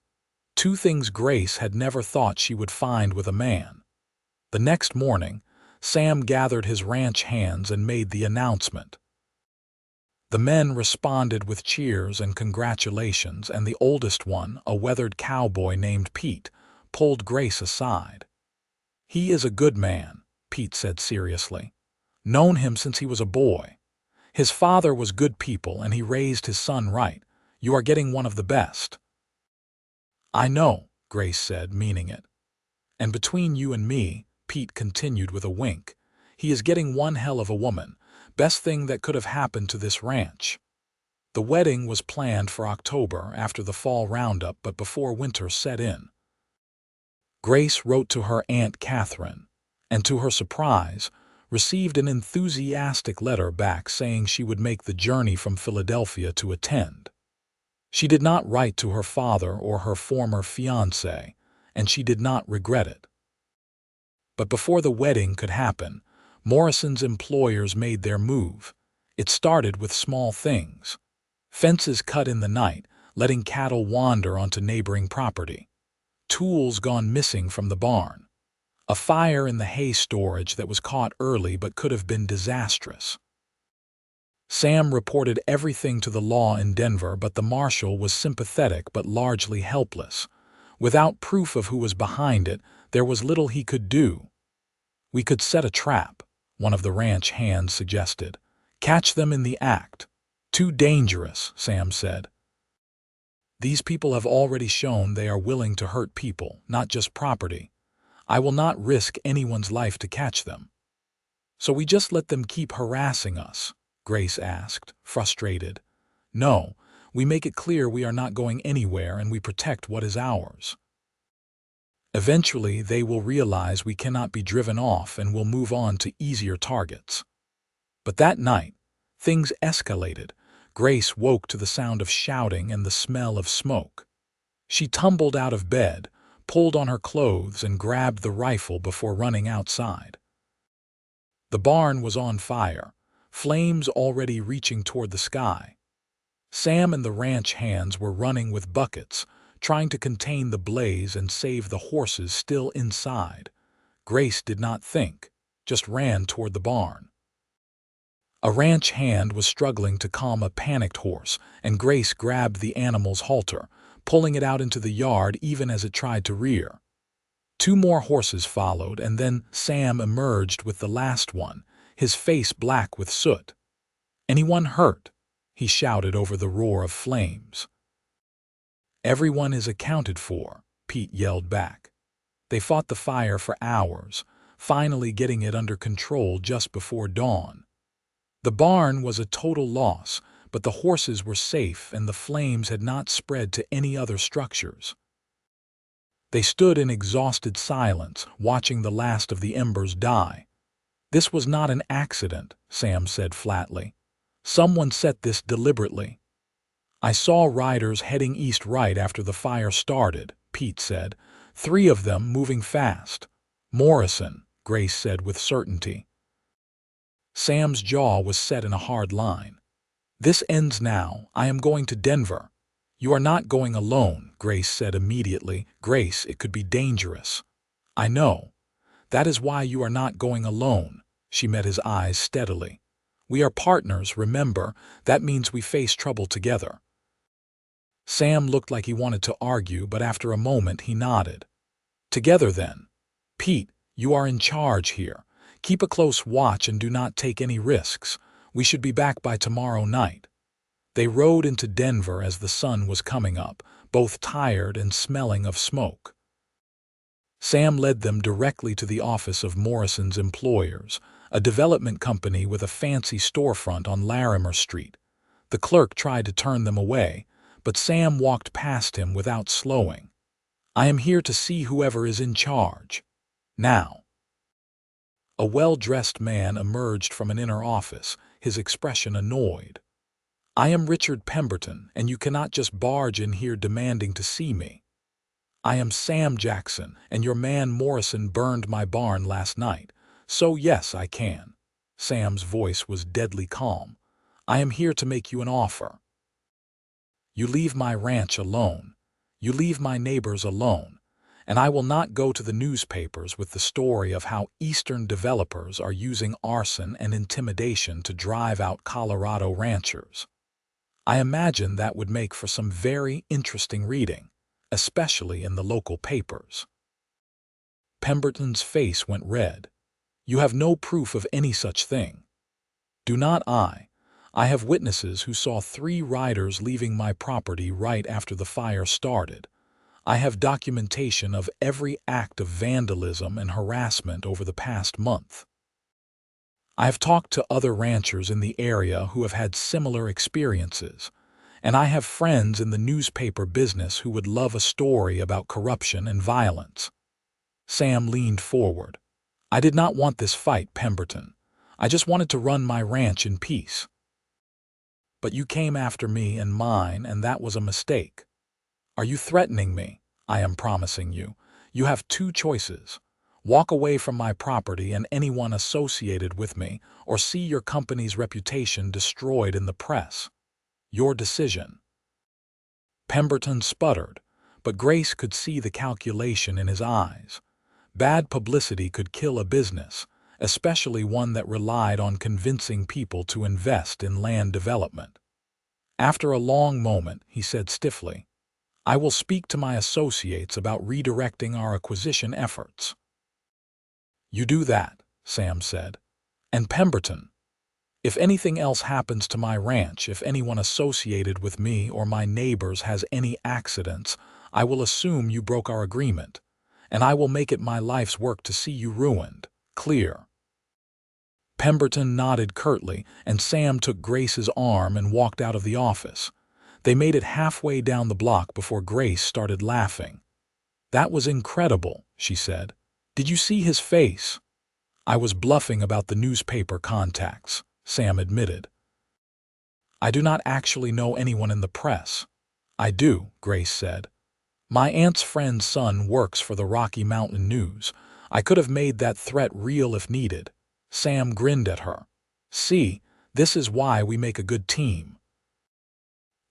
two things Grace had never thought she would find with a man. The next morning, Sam gathered his ranch hands and made the announcement. The men responded with cheers and congratulations, and the oldest one, a weathered cowboy named Pete, pulled Grace aside. He is a good man, Pete said seriously. Known him since he was a boy. His father was good people and he raised his son right. You are getting one of the best. I know, Grace said, meaning it. And between you and me, Pete continued with a wink, he is getting one hell of a woman, best thing that could have happened to this ranch. The wedding was planned for October after the fall roundup, but before winter set in. Grace wrote to her Aunt Catherine, and to her surprise, received an enthusiastic letter back saying she would make the journey from Philadelphia to attend. She did not write to her father or her former fiancé, and she did not regret it. But before the wedding could happen, Morrison's employers made their move. It started with small things. Fences cut in the night, letting cattle wander onto neighboring property. Tools gone missing from the barn. A fire in the hay storage that was caught early but could have been disastrous. Sam reported everything to the law in Denver, but the marshal was sympathetic but largely helpless. Without proof of who was behind it, there was little he could do. We could set a trap, one of the ranch hands suggested. Catch them in the act. Too dangerous, Sam said. These people have already shown they are willing to hurt people, not just property. I will not risk anyone's life to catch them. So we just let them keep harassing us, Grace asked, frustrated. No, we make it clear we are not going anywhere and we protect what is ours. Eventually, they will realize we cannot be driven off and will move on to easier targets. But that night, things escalated. Grace woke to the sound of shouting and the smell of smoke. She tumbled out of bed, pulled on her clothes, and grabbed the rifle before running outside. The barn was on fire, flames already reaching toward the sky. Sam and the ranch hands were running with buckets, trying to contain the blaze and save the horses still inside. Grace did not think, just ran toward the barn. A ranch hand was struggling to calm a panicked horse, and Grace grabbed the animal's halter, pulling it out into the yard even as it tried to rear. Two more horses followed, and then Sam emerged with the last one, his face black with soot. Anyone hurt? He shouted over the roar of flames. Everyone is accounted for, Pete yelled back. They fought the fire for hours, finally getting it under control just before dawn. The barn was a total loss, but the horses were safe and the flames had not spread to any other structures. They stood in exhausted silence, watching the last of the embers die. This was not an accident, Sam said flatly. Someone set this deliberately. I saw riders heading east right after the fire started, Pete said. 3 of them moving fast. Morrison, Grace said with certainty. Sam's jaw was set in a hard line. This ends now. I am going to Denver. You are not going alone, Grace said immediately. Grace, it could be dangerous. I know. That is why you are not going alone. She met his eyes steadily. We are partners, remember. That means we face trouble together. Sam looked like he wanted to argue, but after a moment he nodded. Together then. Pete, you are in charge here. Keep a close watch and do not take any risks. We should be back by tomorrow night. They rode into Denver as the sun was coming up, both tired and smelling of smoke. Sam led them directly to the office of Morrison's Employers, a development company with a fancy storefront on Larimer Street. The clerk tried to turn them away, but Sam walked past him without slowing. I am here to see whoever is in charge. Now. A well-dressed man emerged from an inner office, his expression annoyed. I am Richard Pemberton, and you cannot just barge in here demanding to see me. I am Sam Jackson, and your man Morrison burned my barn last night, so yes, I can. Sam's voice was deadly calm. I am here to make you an offer. You leave my ranch alone. You leave my neighbors alone, and I will not go to the newspapers with the story of how Eastern developers are using arson and intimidation to drive out Colorado ranchers. I imagine that would make for some very interesting reading, especially in the local papers. Pemberton's face went red. You have no proof of any such thing. Do not I. I have witnesses who saw 3 riders leaving my property right after the fire started. I have documentation of every act of vandalism and harassment over the past month. I have talked to other ranchers in the area who have had similar experiences, and I have friends in the newspaper business who would love a story about corruption and violence. Sam leaned forward. I did not want this fight, Pemberton. I just wanted to run my ranch in peace. But you came after me and mine, and that was a mistake. Are you threatening me? I am promising you. You have 2 choices. Walk away from my property and anyone associated with me, or see your company's reputation destroyed in the press. Your decision. Pemberton sputtered, but Grace could see the calculation in his eyes. Bad publicity could kill a business, especially one that relied on convincing people to invest in land development. After a long moment, he said stiffly, I will speak to my associates about redirecting our acquisition efforts. You do that, Sam said. And Pemberton, if anything else happens to my ranch, if anyone associated with me or my neighbors has any accidents, I will assume you broke our agreement, and I will make it my life's work to see you ruined. Clear. Pemberton nodded curtly, and Sam took Grace's arm and walked out of the office. They made it halfway down the block before Grace started laughing. That was incredible, she said. Did you see his face? I was bluffing about the newspaper contacts, Sam admitted. I do not actually know anyone in the press. I do, Grace said. My aunt's friend's son works for the Rocky Mountain News. I could have made that threat real if needed. Sam grinned at her. See, this is why we make a good team.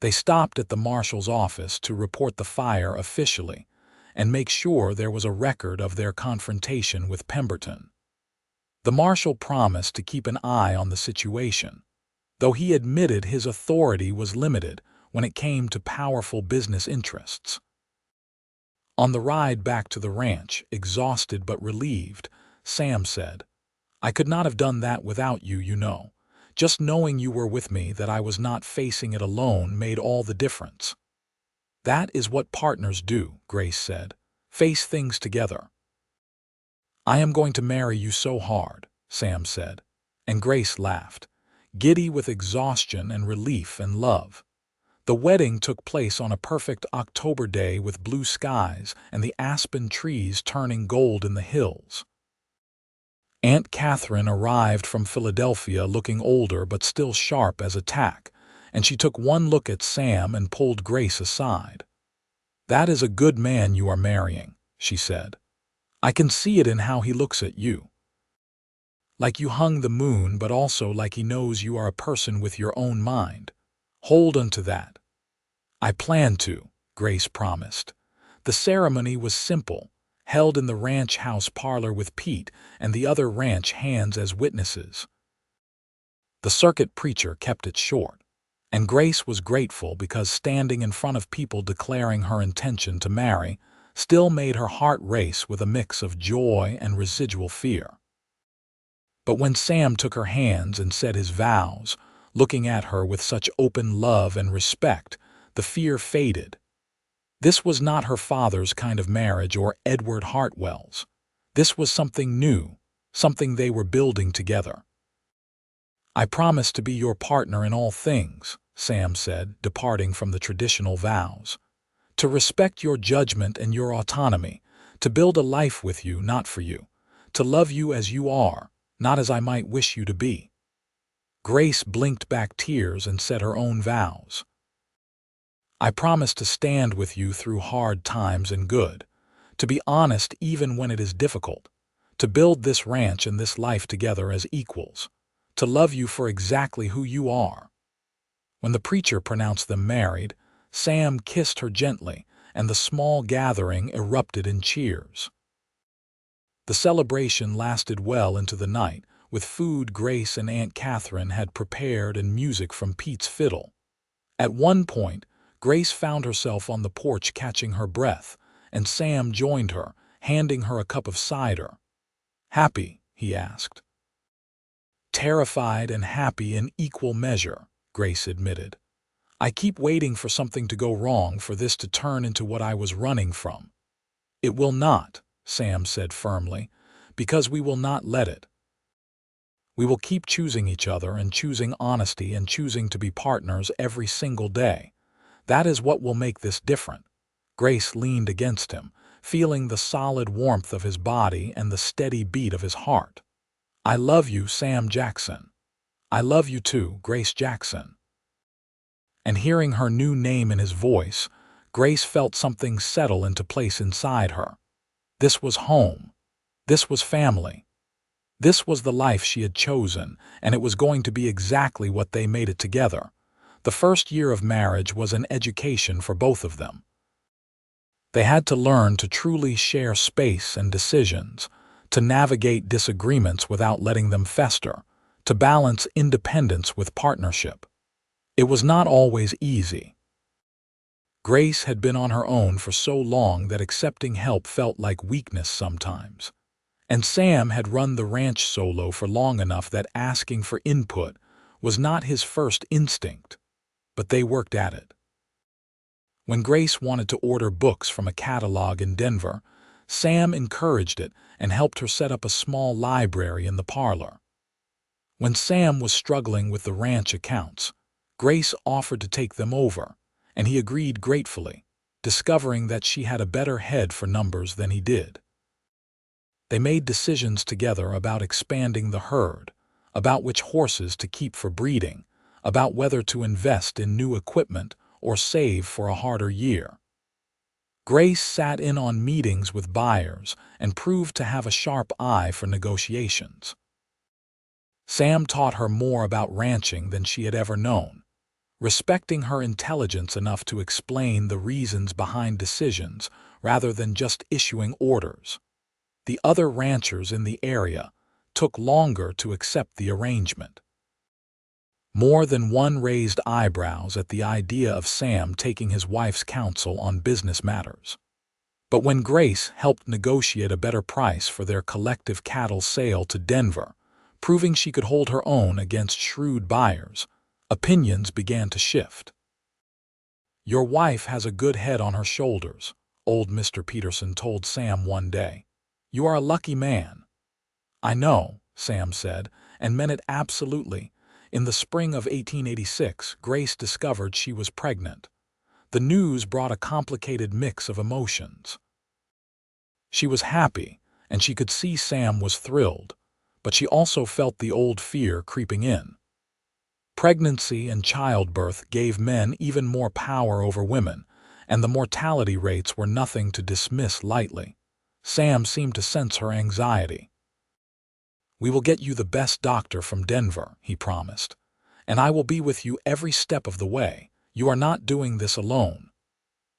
They stopped at the marshal's office to report the fire officially and make sure there was a record of their confrontation with Pemberton. The marshal promised to keep an eye on the situation, though he admitted his authority was limited when it came to powerful business interests. On the ride back to the ranch, exhausted but relieved, Sam said, I could not have done that without you, you know. Just knowing you were with me, that I was not facing it alone, made all the difference. That is what partners do, Grace said. Face things together. I am going to marry you so hard, Sam said, and Grace laughed, giddy with exhaustion and relief and love. The wedding took place on a perfect October day with blue skies and the aspen trees turning gold in the hills. Aunt Catherine arrived from Philadelphia looking older but still sharp as a tack, and she took one look at Sam and pulled Grace aside. "That is a good man you are marrying," she said. "I can see it in how he looks at you. Like you hung the moon, but also like he knows you are a person with your own mind. Hold on to that." "I plan to," Grace promised. The ceremony was simple, held in the ranch house parlor with Pete and the other ranch hands as witnesses. The circuit preacher kept it short, and Grace was grateful because standing in front of people declaring her intention to marry still made her heart race with a mix of joy and residual fear. But when Sam took her hands and said his vows, looking at her with such open love and respect, the fear faded. This was not her father's kind of marriage or Edward Hartwell's. This was something new, something they were building together. "I promise to be your partner in all things," Sam said, departing from the traditional vows. "To respect your judgment and your autonomy, to build a life with you, not for you, to love you as you are, not as I might wish you to be." Grace blinked back tears and said her own vows. "I promise to stand with you through hard times and good, to be honest even when it is difficult, to build this ranch and this life together as equals, to love you for exactly who you are." When the preacher pronounced them married, Sam kissed her gently, and the small gathering erupted in cheers. The celebration lasted well into the night, with food Grace and Aunt Catherine had prepared and music from Pete's fiddle. At one point, Grace found herself on the porch catching her breath, and Sam joined her, handing her a cup of cider. "Happy?" he asked. "Terrified and happy in equal measure," Grace admitted. "I keep waiting for something to go wrong for this to turn into what I was running from." "It will not," Sam said firmly, "because we will not let it. We will keep choosing each other and choosing honesty and choosing to be partners every single day. That is what will make this different." Grace leaned against him, feeling the solid warmth of his body and the steady beat of his heart. "I love you, Sam Jackson." "I love you too, Grace Jackson." And hearing her new name in his voice, Grace felt something settle into place inside her. This was home. This was family. This was the life she had chosen, and it was going to be exactly what they made it together. The first year of marriage was an education for both of them. They had to learn to truly share space and decisions, to navigate disagreements without letting them fester, to balance independence with partnership. It was not always easy. Grace had been on her own for so long that accepting help felt like weakness sometimes. And Sam had run the ranch solo for long enough that asking for input was not his first instinct, but they worked at it. When Grace wanted to order books from a catalog in Denver, Sam encouraged it and helped her set up a small library in the parlor. When Sam was struggling with the ranch accounts, Grace offered to take them over, and he agreed gratefully, discovering that she had a better head for numbers than he did. They made decisions together about expanding the herd, about which horses to keep for breeding, about whether to invest in new equipment or save for a harder year. Grace sat in on meetings with buyers and proved to have a sharp eye for negotiations. Sam taught her more about ranching than she had ever known, respecting her intelligence enough to explain the reasons behind decisions rather than just issuing orders. The other ranchers in the area took longer to accept the arrangement. More than one raised eyebrows at the idea of Sam taking his wife's counsel on business matters. But when Grace helped negotiate a better price for their collective cattle sale to Denver, proving she could hold her own against shrewd buyers, opinions began to shift. "Your wife has a good head on her shoulders," old Mr. Peterson told Sam one day. "You are a lucky man." "I know," Sam said, and meant it absolutely. In the spring of 1886, Grace discovered she was pregnant. The news brought a complicated mix of emotions. She was happy, and she could see Sam was thrilled, but she also felt the old fear creeping in. Pregnancy and childbirth gave men even more power over women, and the mortality rates were nothing to dismiss lightly. Sam seemed to sense her anxiety. "We will get you the best doctor from Denver," he promised, "and I will be with you every step of the way. You are not doing this alone."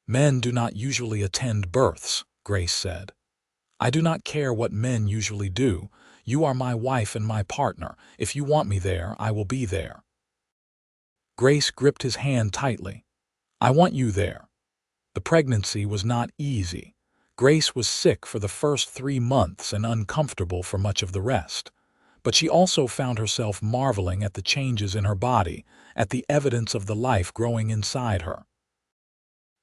"Men do not usually attend births," Grace said. "I do not care what men usually do. You are my wife and my partner. If you want me there, I will be there." Grace gripped his hand tightly. "I want you there." The pregnancy was not easy. Grace was sick for the first 3 months and uncomfortable for much of the rest. But she also found herself marveling at the changes in her body, at the evidence of the life growing inside her.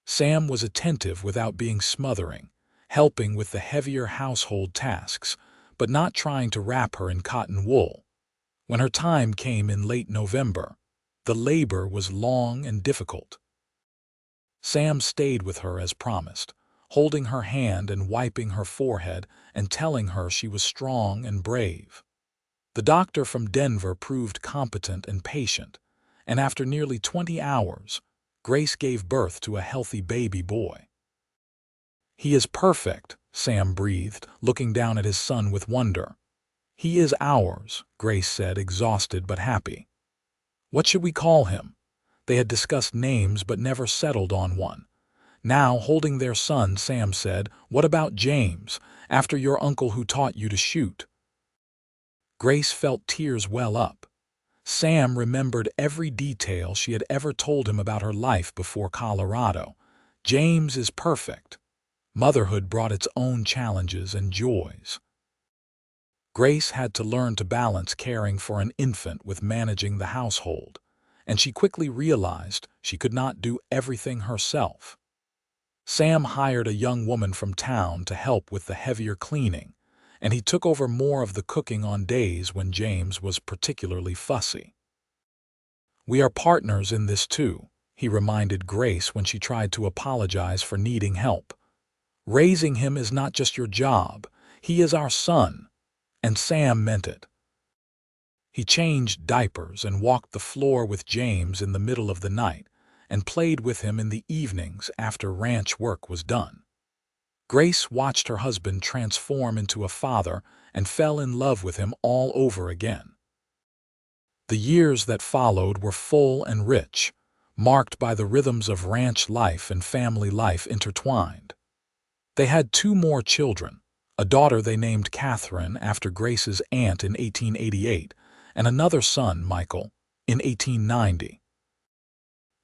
Sam was attentive without being smothering, helping with the heavier household tasks, but not trying to wrap her in cotton wool. When her time came in late November, the labor was long and difficult. Sam stayed with her as promised, holding her hand and wiping her forehead and telling her she was strong and brave. The doctor from Denver proved competent and patient, and after nearly 20 hours, Grace gave birth to a healthy baby boy. "He is perfect," Sam breathed, looking down at his son with wonder. "He is ours," Grace said, exhausted but happy. "What should we call him?" They had discussed names but never settled on one. Now, holding their son, Sam said, "What about James, after your uncle who taught you to shoot?" Grace felt tears well up. Sam remembered every detail she had ever told him about her life before Colorado. James is perfect. Motherhood brought its own challenges and joys. Grace had to learn to balance caring for an infant with managing the household, and she quickly realized she could not do everything herself. Sam hired a young woman from town to help with the heavier cleaning, and he took over more of the cooking on days when James was particularly fussy. "We are partners in this too," he reminded Grace when she tried to apologize for needing help. "Raising him is not just your job, he is our son," and Sam meant it. He changed diapers and walked the floor with James in the middle of the night, and played with him in the evenings after ranch work was done. Grace watched her husband transform into a father and fell in love with him all over again. The years that followed were full and rich, marked by the rhythms of ranch life and family life intertwined. They had 2 more children, a daughter they named Catherine after Grace's aunt in 1888, and another son, Michael, in 1890.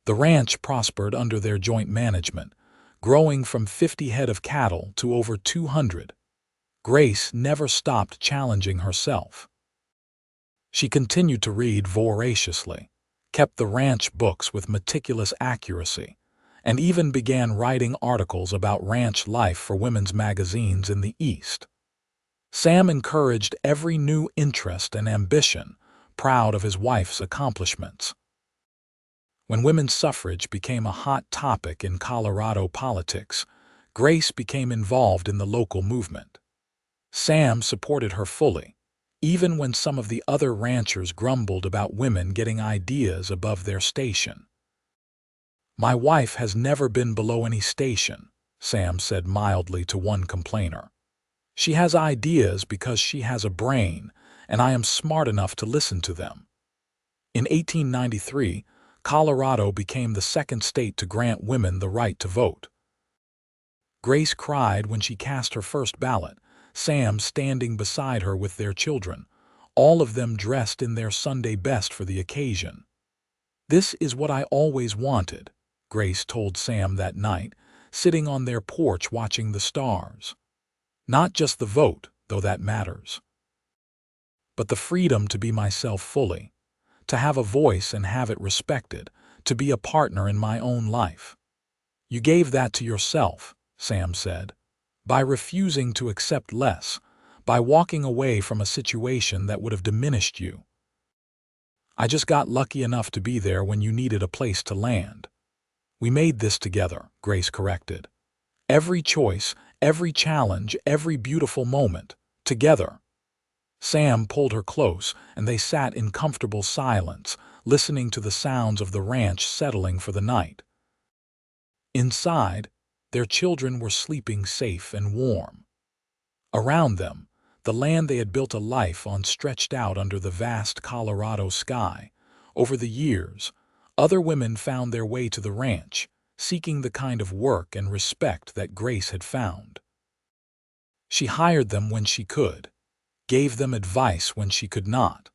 The ranch prospered under their joint management, growing from 50 head of cattle to over 200. Grace never stopped challenging herself. She continued to read voraciously, kept the ranch books with meticulous accuracy, and even began writing articles about ranch life for women's magazines in the East. Sam encouraged every new interest and ambition, proud of his wife's accomplishments. When women's suffrage became a hot topic in Colorado politics, Grace became involved in the local movement. Sam supported her fully, even when some of the other ranchers grumbled about women getting ideas above their station. "My wife has never been below any station," Sam said mildly to one complainer. "She has ideas because she has a brain, and I am smart enough to listen to them." In 1893, Colorado became the second state to grant women the right to vote. Grace cried when she cast her first ballot, Sam standing beside her with their children, all of them dressed in their Sunday best for the occasion. "This is what I always wanted," Grace told Sam that night, sitting on their porch watching the stars. "Not just the vote, though that matters, but the freedom to be myself fully, to have a voice and have it respected, to be a partner in my own life." "You gave that to yourself," Sam said, "by refusing to accept less, by walking away from a situation that would have diminished you." "I just got lucky enough to be there when you needed a place to land." "We made this together," Grace corrected. "Every choice, every challenge, every beautiful moment, together." Sam pulled her close, and they sat in comfortable silence, listening to the sounds of the ranch settling for the night. Inside, their children were sleeping safe and warm. Around them, the land they had built a life on stretched out under the vast Colorado sky. Over the years, other women found their way to the ranch, seeking the kind of work and respect that Grace had found. She hired them when she could, gave them advice when she could not,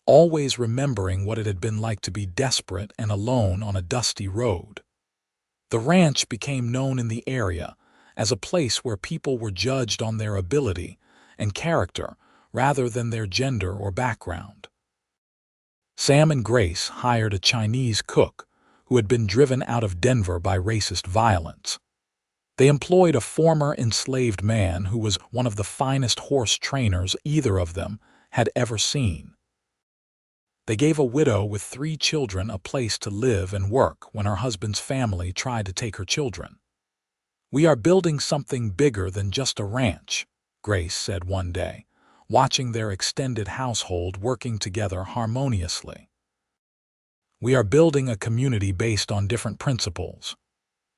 always remembering what it had been like to be desperate and alone on a dusty road. The ranch became known in the area as a place where people were judged on their ability and character rather than their gender or background. Sam and Grace hired a Chinese cook who had been driven out of Denver by racist violence. They employed a former enslaved man who was one of the finest horse trainers either of them had ever seen. They gave a widow with 3 children a place to live and work when her husband's family tried to take her children. "We are building something bigger than just a ranch," Grace said one day, watching their extended household working together harmoniously. "We are building a community based on different principles."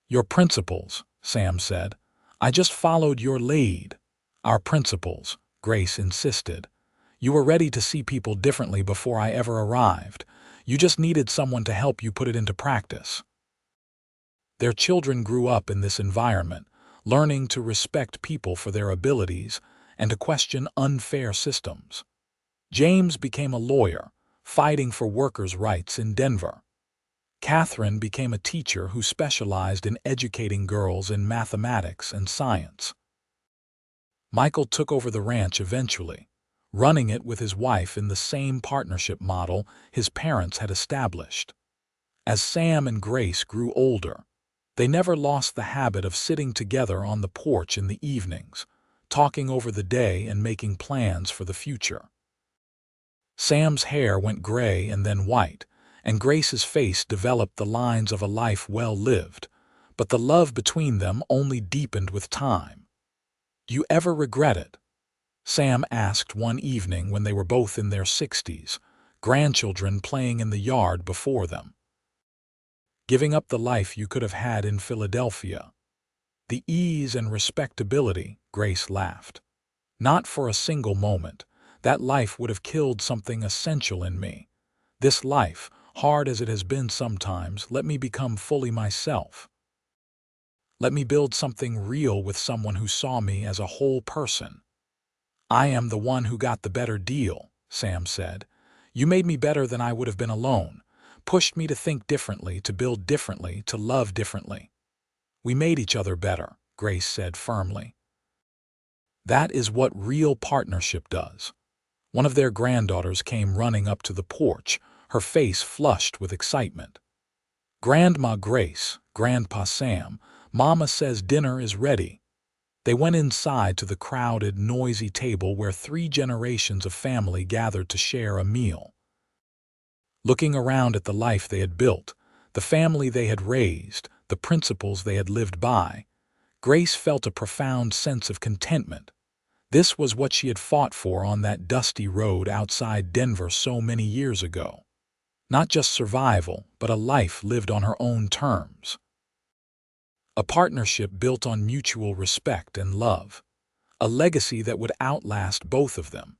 "Your principles," Sam said. "I just followed your lead." "Our principles," Grace insisted. "You were ready to see people differently before I ever arrived. You just needed someone to help you put it into practice." Their children grew up in this environment, learning to respect people for their abilities and to question unfair systems. James became a lawyer, fighting for workers' rights in Denver. Catherine became a teacher who specialized in educating girls in mathematics and science. Michael took over the ranch eventually, running it with his wife in the same partnership model his parents had established. As Sam and Grace grew older, they never lost the habit of sitting together on the porch in the evenings, talking over the day and making plans for the future. Sam's hair went gray and then white, and Grace's face developed the lines of a life well lived, but the love between them only deepened with time. "Do you ever regret it?" Sam asked one evening when they were both in their 60s, grandchildren playing in the yard before them. "Giving up the life you could have had in Philadelphia." "The ease and respectability," Grace laughed. "Not for a single moment. That life would have killed something essential in me. This life, hard as it has been sometimes, let me become fully myself. Let me build something real with someone who saw me as a whole person." "I am the one who got the better deal," Sam said. "You made me better than I would have been alone, pushed me to think differently, to build differently, to love differently." "We made each other better," Grace said firmly. That is what real partnership does. One of their granddaughters came running up to the porch, her face flushed with excitement. "Grandma Grace, Grandpa Sam, Mama says dinner is ready." They went inside to the crowded, noisy table where 3 generations of family gathered to share a meal. Looking around at the life they had built, the family they had raised, the principles they had lived by, Grace felt a profound sense of contentment. This was what she had fought for on that dusty road outside Denver so many years ago. Not just survival, but a life lived on her own terms. A partnership built on mutual respect and love. A legacy that would outlast both of them.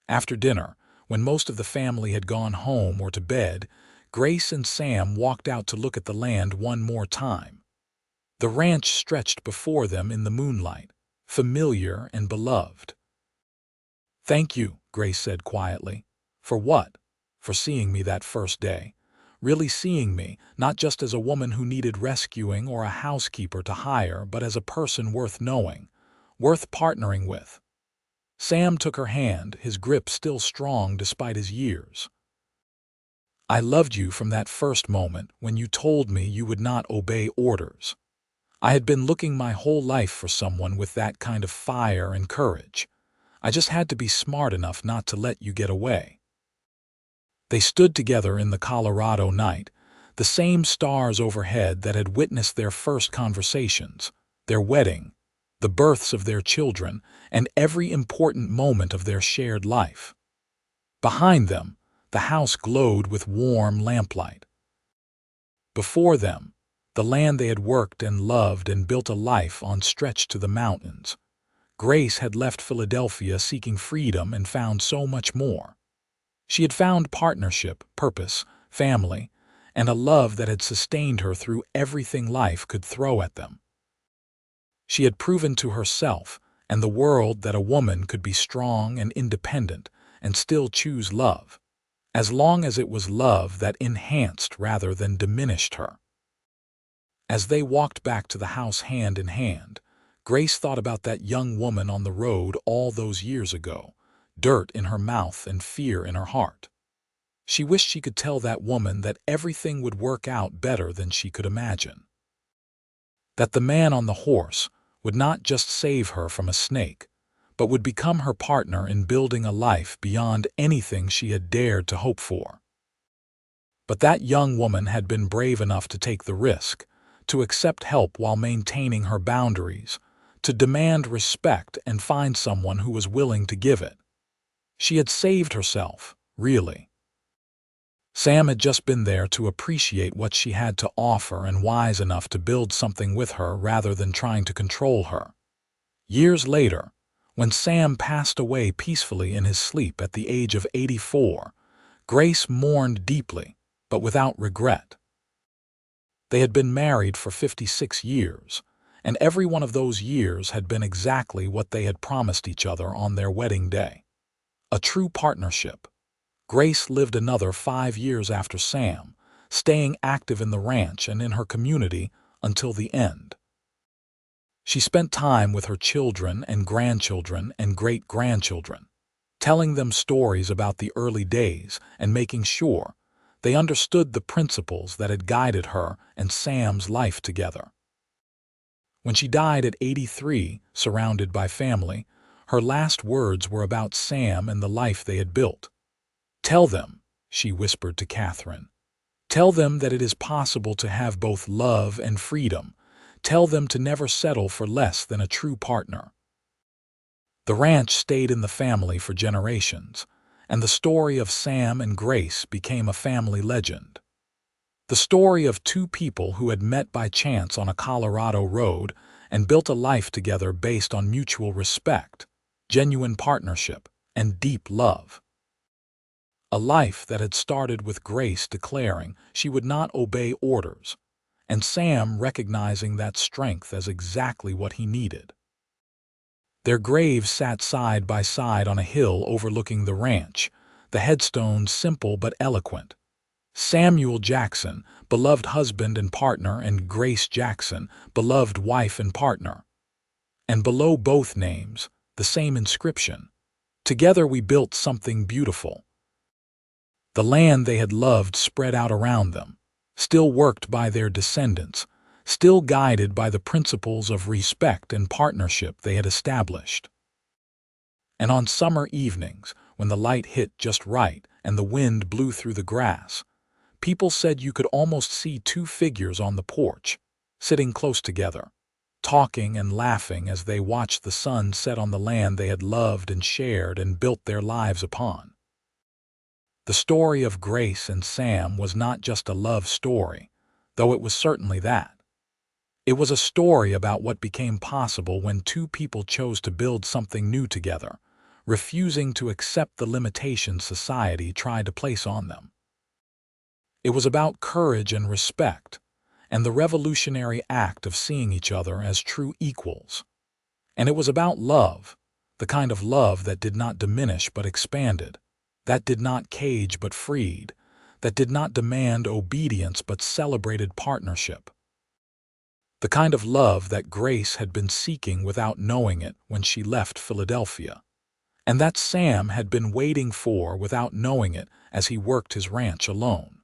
After dinner, when most of the family had gone home or to bed, Grace and Sam walked out to look at the land one more time. The ranch stretched before them in the moonlight, familiar and beloved. "Thank you," Grace said quietly. "For what?" "For seeing me that first day. Really seeing me, not just as a woman who needed rescuing or a housekeeper to hire, but as a person worth knowing, worth partnering with." Sam took her hand, his grip still strong despite his years. "I loved you from that first moment when you told me you would not obey orders. I had been looking my whole life for someone with that kind of fire and courage. I just had to be smart enough not to let you get away." They stood together in the Colorado night, the same stars overhead that had witnessed their first conversations, their wedding, the births of their children, and every important moment of their shared life. Behind them, The house glowed with warm lamplight. Before them, the land they had worked and loved and built a life on stretched to the mountains. Grace had left Philadelphia seeking freedom and found so much more. She had found partnership, purpose, family, and a love that had sustained her through everything life could throw at them. She had proven to herself and the world that a woman could be strong and independent and still choose love, as long as it was love that enhanced rather than diminished her. As they walked back to the house hand in hand, Grace thought about that young woman on the road all those years ago, dirt in her mouth and fear in her heart. She wished she could tell that woman that everything would work out better than she could imagine. That the man on the horse would not just save her from a snake, but would become her partner in building a life beyond anything she had dared to hope for. But that young woman had been brave enough to take the risk, to accept help while maintaining her boundaries, to demand respect and find someone who was willing to give it. She had saved herself, really. Sam had just been there to appreciate what she had to offer and wise enough to build something with her rather than trying to control her. Years later, when Sam passed away peacefully in his sleep at the age of 84, Grace mourned deeply, but without regret. They had been married for 56 years, and every one of those years had been exactly what they had promised each other on their wedding day. A true partnership. Grace lived another 5 years after Sam, staying active in the ranch and in her community until the end. She spent time with her children and grandchildren and great-grandchildren, telling them stories about the early days and making sure they understood the principles that had guided her and Sam's life together. When she died at 83, surrounded by family, her last words were about Sam and the life they had built. "Tell them," she whispered to Catherine, "tell them that it is possible to have both love and freedom. Tell them to never settle for less than a true partner." The ranch stayed in the family for generations, and the story of Sam and Grace became a family legend. The story of two people who had met by chance on a Colorado road and built a life together based on mutual respect, genuine partnership, and deep love. A life that had started with Grace declaring she would not obey orders, and Sam recognizing that strength as exactly what he needed. Their graves sat side by side on a hill overlooking the ranch, the headstones simple but eloquent. Samuel Jackson, beloved husband and partner, and Grace Jackson, beloved wife and partner. And below both names, the same inscription: "Together we built something beautiful." The land they had loved spread out around them, still worked by their descendants, still guided by the principles of respect and partnership they had established. And on summer evenings, when the light hit just right and the wind blew through the grass, people said you could almost see two figures on the porch, sitting close together, talking and laughing as they watched the sun set on the land they had loved and shared and built their lives upon. The story of Grace and Sam was not just a love story, though it was certainly that. It was a story about what became possible when two people chose to build something new together, refusing to accept the limitations society tried to place on them. It was about courage and respect, and the revolutionary act of seeing each other as true equals. And it was about love, the kind of love that did not diminish but expanded, that did not cage but freed, that did not demand obedience but celebrated partnership. The kind of love that Grace had been seeking without knowing it when she left Philadelphia, and that Sam had been waiting for without knowing it as he worked his ranch alone.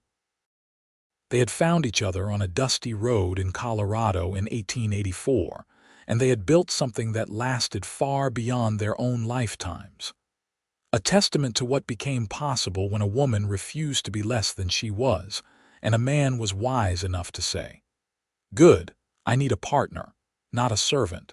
They had found each other on a dusty road in Colorado in 1884, and they had built something that lasted far beyond their own lifetimes. A testament to what became possible when a woman refused to be less than she was, and a man was wise enough to say, "Good, I need a partner, not a servant."